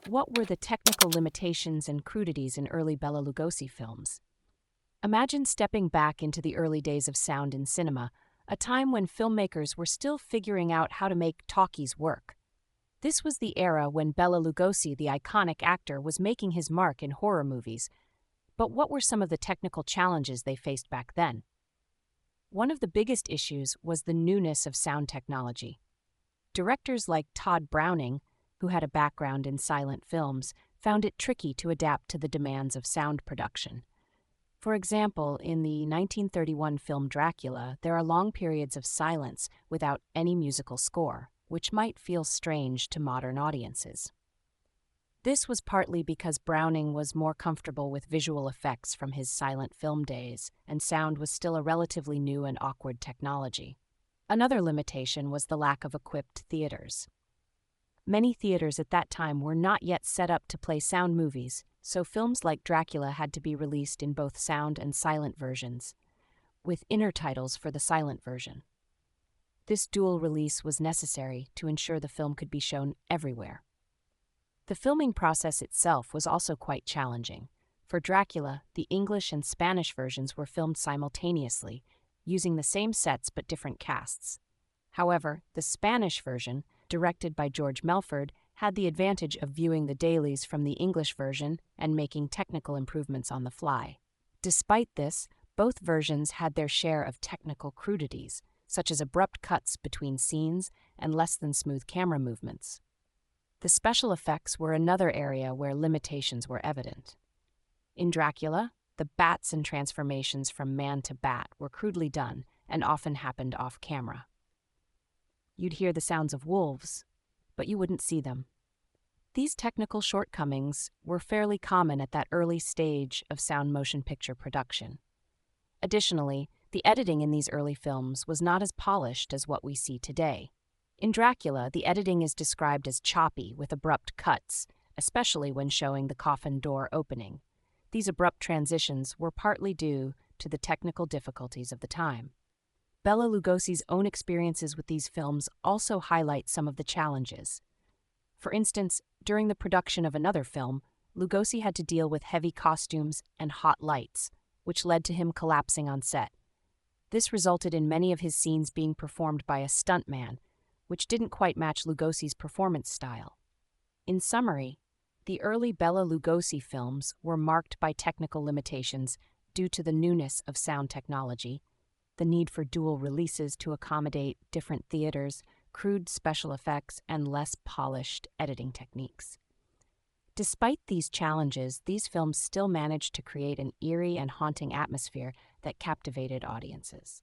What were the technical limitations and crudities in early Bela Lugosi films? Imagine stepping back into the early days of sound in cinema, a time when filmmakers were still figuring out how to make talkies work. This was the era when Bela Lugosi, the iconic actor, was making his mark in horror movies. But what were some of the technical challenges they faced back then? One of the biggest issues was the newness of sound technology. Directors like Todd Browning, who had a background in silent films, found it tricky to adapt to the demands of sound production. For example, in the 1931 film Dracula, there are long periods of silence without any musical score, which might feel strange to modern audiences. This was partly because Browning was more comfortable with visual effects from his silent film days, and sound was still a relatively new and awkward technology. Another limitation was the lack of equipped theaters. Many theaters at that time were not yet set up to play sound movies, so films like Dracula had to be released in both sound and silent versions, with inner titles for the silent version. This dual release was necessary to ensure the film could be shown everywhere. The filming process itself was also quite challenging. For Dracula, the English and Spanish versions were filmed simultaneously, using the same sets but different casts. However, the Spanish version, directed by George Melford, had the advantage of viewing the dailies from the English version and making technical improvements on the fly. Despite this, both versions had their share of technical crudities, such as abrupt cuts between scenes and less than smooth camera movements. The special effects were another area where limitations were evident. In Dracula, the bats and transformations from man to bat were crudely done and often happened off-camera. You'd hear the sounds of wolves, but you wouldn't see them. These technical shortcomings were fairly common at that early stage of sound motion picture production. Additionally, the editing in these early films was not as polished as what we see today. In Dracula, the editing is described as choppy with abrupt cuts, especially when showing the coffin door opening. These abrupt transitions were partly due to the technical difficulties of the time. Bela Lugosi's own experiences with these films also highlight some of the challenges. For instance, during the production of another film, Lugosi had to deal with heavy costumes and hot lights, which led to him collapsing on set. This resulted in many of his scenes being performed by a stuntman, which didn't quite match Lugosi's performance style. In summary, the early Bela Lugosi films were marked by technical limitations due to the newness of sound technology, the need for dual releases to accommodate different theaters, crude special effects, and less polished editing techniques. Despite these challenges, these films still managed to create an eerie and haunting atmosphere that captivated audiences.